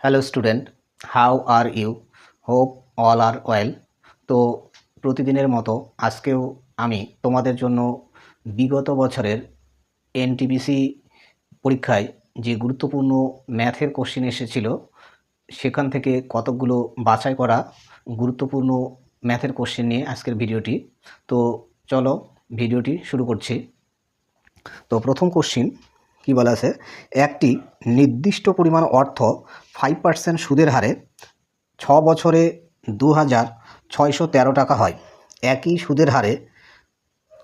Hello student, how are you? Hope all are well. তো প্রতিদিনের মতো আজকেও আমি তোমাদের জন্য বিগত বছরের এনটিপিসি পরীক্ষায় যে গুরুত্বপূর্ণ ম্যাথের কোশ্চেন এসেছিল সেখান থেকে কতকগুলো বাছাই করা গুরুত্বপূর্ণ ম্যাথের কোশ্চেন নিয়ে আজকের ভিডিওটি। তো চলো ভিডিওটি শুরু করছি। তো প্রথম কোশ্চিন কি বলা আছে, একটি নির্দিষ্ট পরিমাণ অর্থ 5% সুদের হারে 6 বছরে 2613 টাকা হয়। একই সুদের হারে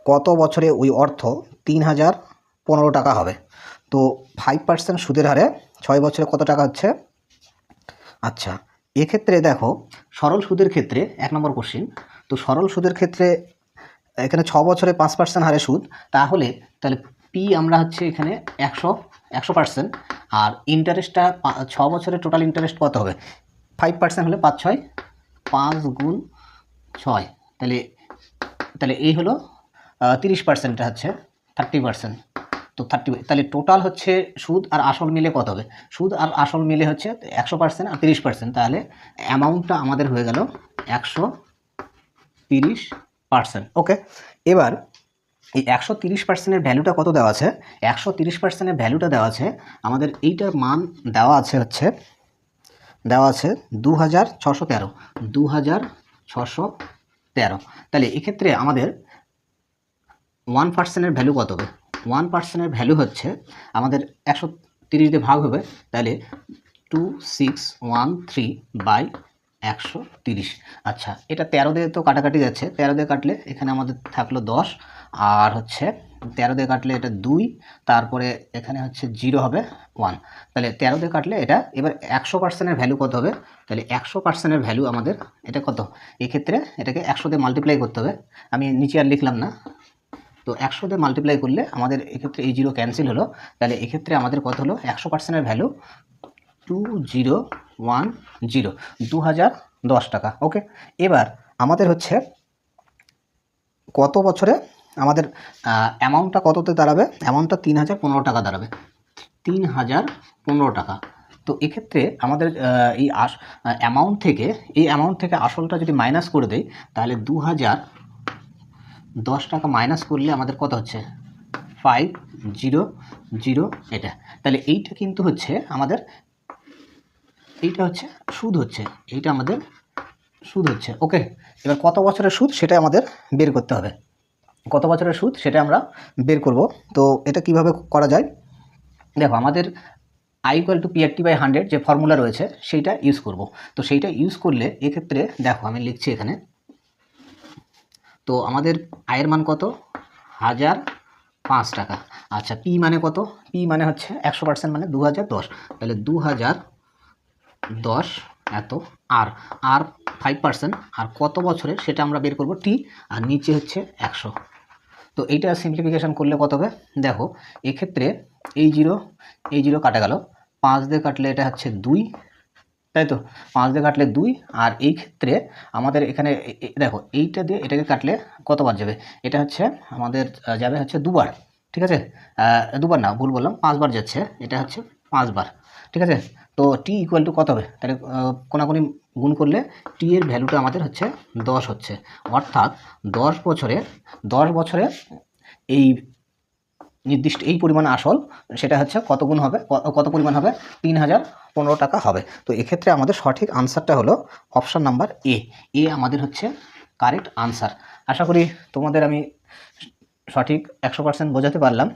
কত বছরে ওই অর্থ 3015 টাকা হবে? তো 5% সুদের হারে 6 বছরে কত টাকা হচ্ছে? আচ্ছা, এক্ষেত্রে দেখো সরল সুদের ক্ষেত্রে 1 নম্বর কোশ্চিন। তো সরল সুদের ক্ষেত্রে এখানে 6 বছরে 5% হারে সুদ, তাহলে পি আমরা হচ্ছে এখানে 100%, আর ইন্টারেস্টটা 6 বছরের টোটাল ইন্টারেস্ট কত হবে? 5% হলে 5 6 5 গুণ 6, তাহলে এই হলো 30%, হচ্ছে 30%। তো 30, তাহলে টোটাল হচ্ছে সুদ আর আসল মিলে কত হবে? সুদ আর আসল মিলে হচ্ছে 100% আর 30%, তাহলে অ্যামাউন্টটা আমাদের হয়ে গেল 130%। ওকে, এবার এই 130%-এর ভ্যালুটা কত দেওয়া আছে? 130%-এর ভ্যালুটা দেওয়া আছে আমাদের, এইটার মান দেওয়া আছে 2613। তাহলে এক্ষেত্রে আমাদের 1%-এর ভ্যালু কত হবে? 1%-এর ভ্যালু হচ্ছে আমাদের 130 দিয়ে ভাগ হবে, তাহলে 2613/130। আচ্ছা, এটা 13 দিয়ে তো কাটাকাটি যাচ্ছে, 13 দিয়ে কাটলে এখানে আমাদের থাকলো 10, আর হচ্ছে 13 দিয়ে কাটলে এটা 2, তারপরে এখানে হচ্ছে 0 হবে 1। তাহলে 13 দিয়ে কাটলে এটা, এবার 100%-এর ভ্যালু কত হবে? তাহলে 100%-এর ভ্যালু আমাদের এটা কত? এক্ষেত্রে এটাকে 100 দিয়ে মাল্টিপ্লাই করতে হবে, আমি নিচে আর লিখলাম না। তো 100 দিয়ে মাল্টিপ্লাই করলে আমাদের এক্ষেত্রে এই 0 ক্যান্সেল হলো, তাহলে এক্ষেত্রে আমাদের কত হলো? 100%-এর ভ্যালু 2010, 2010 টাকা। ওকে, এবার আমাদের হচ্ছে কত বছরে আমাদের অ্যামাউন্টটা কততে দাঁড়াবে? অ্যামাউন্টটা 3015 টাকা দাঁড়াবে, 3015 টাকা। তো এক্ষেত্রে আমাদের এই অ্যামাউন্ট থেকে আসলটা যদি মাইনাস করে দেই, তাহলে 2010 টাকা মাইনাস করলে আমাদের কত হচ্ছে? 500, এটা। তাহলে এইটা কিন্তু হচ্ছে আমাদের, এইটা হচ্ছে সুদ হচ্ছে, এইটা আমাদের সুদ হচ্ছে। ওকে, এবার কত বছরের সুদ সেটা আমাদের বের করতে হবে। কত বছরের সুদ সেটা আমরা বের করব। তো এটা কিভাবে করা যায়? দেখো, আমাদের I=PRT/100 যে ফর্মুলা রয়েছে সেইটা ইউজ করব। তো সেইটা ইউজ করলে এক্ষেত্রে দেখো আমি লিখছি এখানে, তো আমাদের আয়ের মান কত? 1005 টাকা। আচ্ছা, পি মানে কত? পি মানে হচ্ছে 100%, মানে 2010। তাহলে 2010 এত, আর 5%, আর কত বছরের সেটা আমরা বের করব টি, আর নিচে হচ্ছে 100। তো এইটা সিম্পলিফিকেশান করলে কত হবে? দেখো, এক্ষেত্রে এই জিরো কাটা গেল, 5 দিয়ে কাটলে এটা হচ্ছে 2, তাই তো? 5 দিয়ে কাটলে 2, আর এই ক্ষেত্রে আমাদের এখানে দেখো এইটা দিয়ে এটাকে কাটলে কতবার যাবে? এটা হচ্ছে আমাদের যাবে হচ্ছে 2 বার, ঠিক আছে? 2 বার না, ভুল বললাম, 5 বার যাচ্ছে, এটা হচ্ছে 5 বার, ঠিক আছে? তো টি ইকুয়াল টু কত হবে? তাহলে কোনাকুনি গুণ করলে টি এর ভ্যালুটা আমাদের হচ্ছে 10 হচ্ছে, অর্থাৎ 10 বছরে এই নির্দিষ্ট এই পরিমাণ আসল, সেটা হচ্ছে কত গুণ হবে, কত পরিমাণ হবে? 3015 টাকা হবে। তো এক্ষেত্রে আমাদের সঠিক আনসারটা হলো অপশান নাম্বার এ আমাদের হচ্ছে কারেক্ট আনসার। আশা করি তোমাদের আমি সঠিক 100% বোঝাতে পারলাম।